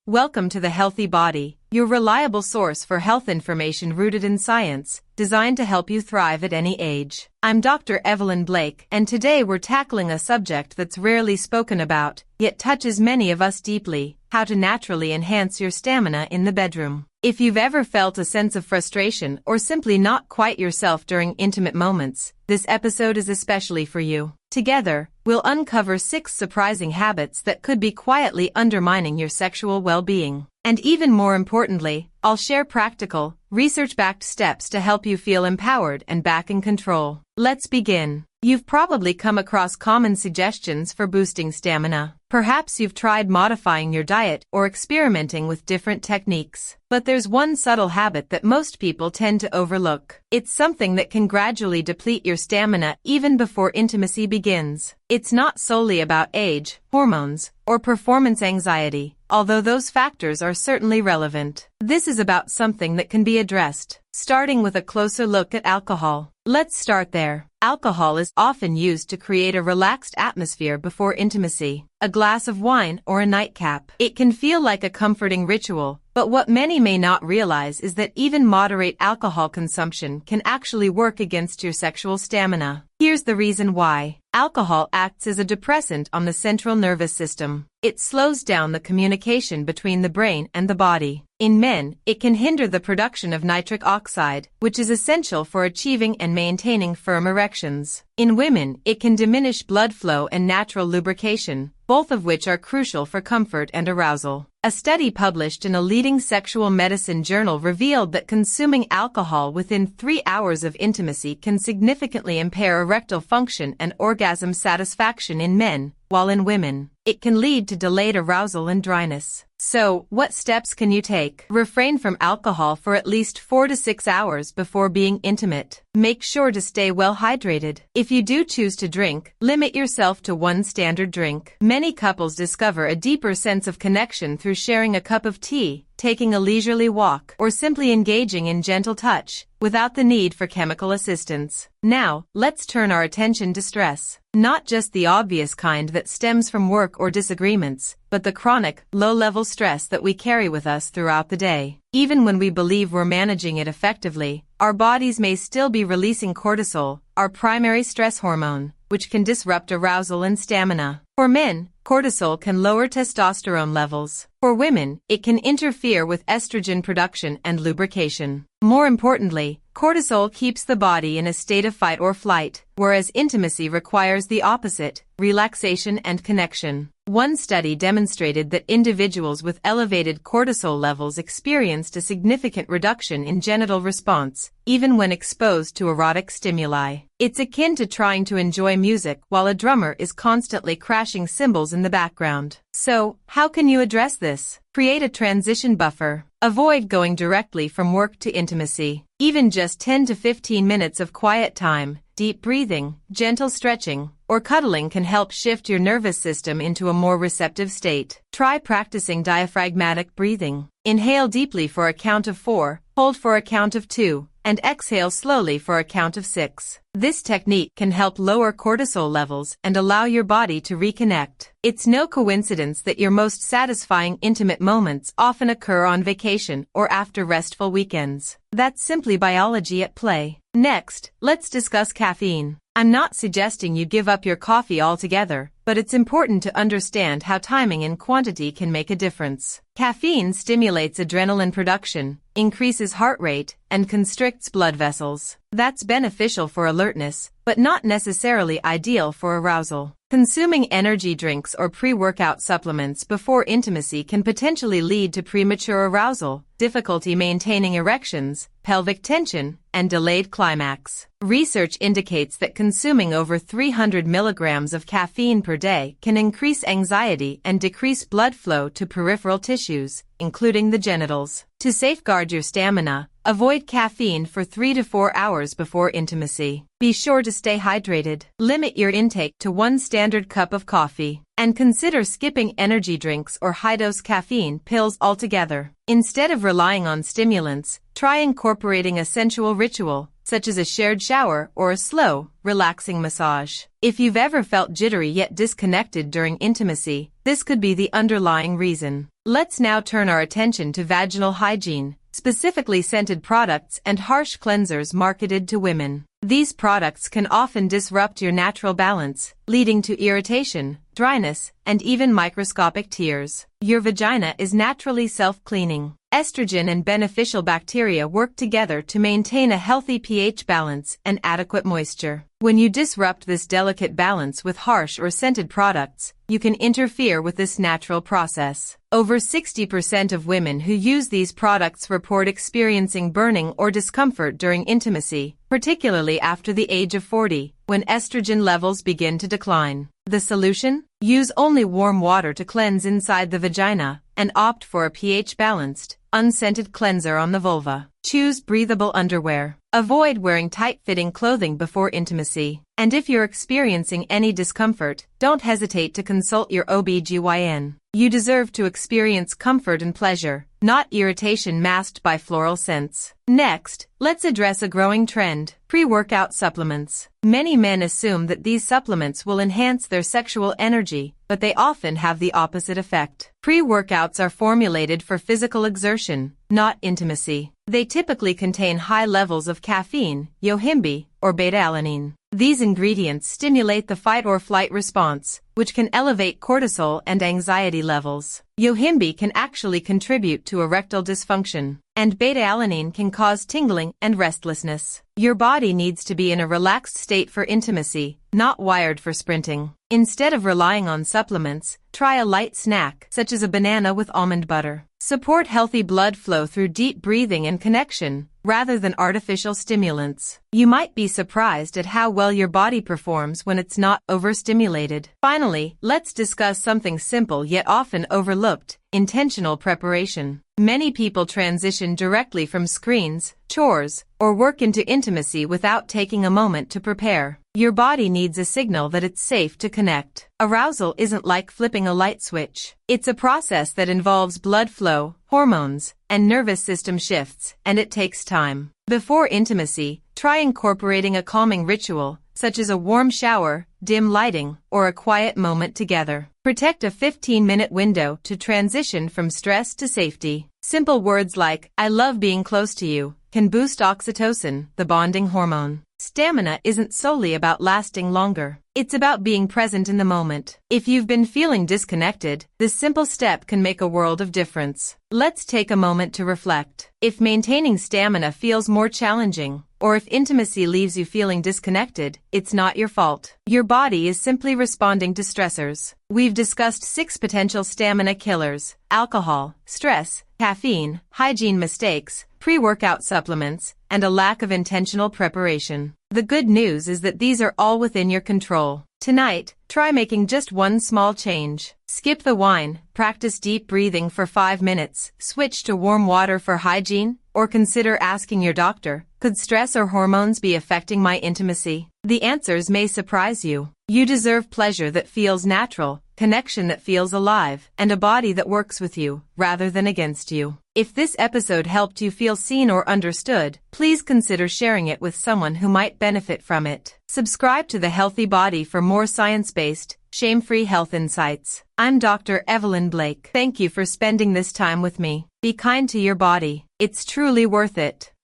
Welcome to The Healthy Body, your reliable source for health information rooted in science, designed to help you thrive at any age. I'm Dr. Evelyn Blake, and today we're tackling a subject that's rarely spoken about, yet touches many of us deeply: how to naturally enhance your stamina in the bedroom. If you've ever felt a sense of frustration or simply not quite yourself during intimate moments, this episode is especially for you. Together, we'll uncover 6 surprising habits that could be quietly undermining your sexual well-being. And even more importantly, I'll share practical, research-backed steps to help you feel empowered and back in control. Let's begin. You've probably come across common suggestions for boosting stamina. Perhaps you've tried modifying your diet or experimenting with different techniques. But there's one subtle habit that most people tend to overlook. It's something that can gradually deplete your stamina even before intimacy begins. It's not solely about age, hormones, or performance anxiety, although those factors are certainly relevant. This is about something that can be addressed, starting with a closer look at alcohol. Let's start there. Alcohol is often used to create a relaxed atmosphere before intimacy. A glass of wine or a nightcap. It can feel like a comforting ritual, but what many may not realize is that even moderate alcohol consumption can actually work against your sexual stamina. Here's the reason why. Alcohol acts as a depressant on the central nervous system. It slows down the communication between the brain and the body. In men, it can hinder the production of nitric oxide, which is essential for achieving and maintaining firm erections. In women, it can diminish blood flow and natural lubrication, both of which are crucial for comfort and arousal. A study published in a leading sexual medicine journal revealed that consuming alcohol within 3 hours of intimacy can significantly impair erectile function and orgasm satisfaction in men, while in women, it can lead to delayed arousal and dryness. So, what steps can you take? Refrain from alcohol for at least 4 to 6 hours before being intimate. Make sure to stay well hydrated. If you do choose to drink, limit yourself to one standard drink. Many couples discover a deeper sense of connection through sharing a cup of tea, taking a leisurely walk, or simply engaging in gentle touch, without the need for chemical assistance. Now, let's turn our attention to stress. Not just the obvious kind that stems from work or disagreements, but the chronic, low-level stress that we carry with us throughout the day. Even when we believe we're managing it effectively, our bodies may still be releasing cortisol, our primary stress hormone, which can disrupt arousal and stamina. For men, cortisol can lower testosterone levels. For women, it can interfere with estrogen production and lubrication. More importantly, cortisol keeps the body in a state of fight or flight, whereas intimacy requires the opposite: relaxation and connection. One study demonstrated that individuals with elevated cortisol levels experienced a significant reduction in genital response, even when exposed to erotic stimuli. It's akin to trying to enjoy music while a drummer is constantly crashing cymbals in the background. So, how can you address this? Create a transition buffer. Avoid going directly from work to intimacy. Even just 10 to 15 minutes of quiet time, deep breathing, gentle stretching, or cuddling can help shift your nervous system into a more receptive state. Try practicing diaphragmatic breathing. Inhale deeply for a count of 4, hold for a count of 2, and exhale slowly for a count of 6. This technique can help lower cortisol levels and allow your body to reconnect. It's no coincidence that your most satisfying intimate moments often occur on vacation or after restful weekends. That's simply biology at play. Next, let's discuss caffeine. I'm not suggesting you give up your coffee altogether, but it's important to understand how timing and quantity can make a difference. Caffeine stimulates adrenaline production, increases heart rate, and constricts blood vessels. That's beneficial for alertness, but not necessarily ideal for arousal. Consuming energy drinks or pre-workout supplements before intimacy can potentially lead to premature arousal, difficulty maintaining erections, pelvic tension, and delayed climax. Research indicates that consuming over 300 milligrams of caffeine per day can increase anxiety and decrease blood flow to peripheral tissues, including the genitals. To safeguard your stamina, avoid caffeine for 3 to 4 hours before intimacy. Be sure to stay hydrated. Limit your intake to one standard cup of coffee, and consider skipping energy drinks or high-dose caffeine pills altogether. Instead of relying on stimulants, try incorporating a sensual ritual, such as a shared shower or a slow, relaxing massage. If you've ever felt jittery yet disconnected during intimacy, this could be the underlying reason. Let's now turn our attention to vaginal hygiene, specifically scented products and harsh cleansers marketed to women. These products can often disrupt your natural balance, leading to irritation, dryness, and even microscopic tears. Your vagina is naturally self-cleaning. Estrogen and beneficial bacteria work together to maintain a healthy pH balance and adequate moisture. When you disrupt this delicate balance with harsh or scented products, you can interfere with this natural process. Over 60% of women who use these products report experiencing burning or discomfort during intimacy, particularly after the age of 40, when estrogen levels begin to decline. The solution? Use only warm water to cleanse inside the vagina, and opt for a pH-balanced, unscented cleanser on the vulva. Choose breathable underwear. Avoid wearing tight-fitting clothing before intimacy. And if you're experiencing any discomfort, don't hesitate to consult your OB/GYN. You deserve to experience comfort and pleasure, not irritation masked by floral scents. Next, let's address a growing trend: pre-workout supplements. Many men assume that these supplements will enhance their sexual energy, but they often have the opposite effect. Pre-workouts are formulated for physical exertion, not intimacy. They typically contain high levels of caffeine, yohimbe, or beta-alanine. These ingredients stimulate the fight-or-flight response, which can elevate cortisol and anxiety levels. Yohimbe can actually contribute to erectile dysfunction, and beta-alanine can cause tingling and restlessness. Your body needs to be in a relaxed state for intimacy, not wired for sprinting. Instead of relying on supplements, try a light snack, such as a banana with almond butter. Support healthy blood flow through deep breathing and connection, rather than artificial stimulants. You might be surprised at how well your body performs when it's not overstimulated. Finally, let's discuss something simple yet often overlooked: intentional preparation. Many people transition directly from screens, chores, or work into intimacy without taking a moment to prepare. Your body needs a signal that it's safe to connect. Arousal isn't like flipping a light switch. It's a process that involves blood flow, hormones, and nervous system shifts, and it takes time. Before intimacy, try incorporating a calming ritual, such as a warm shower, dim lighting, or a quiet moment together. Protect a 15-minute window to transition from stress to safety. Simple words like, "I love being close to you," can boost oxytocin, the bonding hormone. Stamina isn't solely about lasting longer. It's about being present in the moment. If you've been feeling disconnected, this simple step can make a world of difference. Let's take a moment to reflect. If maintaining stamina feels more challenging, or if intimacy leaves you feeling disconnected, it's not your fault. Your body is simply responding to stressors. We've discussed 6 potential stamina killers: alcohol, stress, caffeine, hygiene mistakes, pre-workout supplements, and a lack of intentional preparation. The good news is that these are all within your control. Tonight, try making just one small change. Skip the wine, practice deep breathing for 5 minutes, switch to warm water for hygiene, or consider asking your doctor, could stress or hormones be affecting my intimacy? The answers may surprise you. You deserve pleasure that feels natural, connection that feels alive, and a body that works with you, rather than against you. If this episode helped you feel seen or understood, please consider sharing it with someone who might benefit from it. Subscribe to The Healthy Body for more science-based, shame-free health insights. I'm Dr. Evelyn Blake. Thank you for spending this time with me. Be kind to your body. It's truly worth it.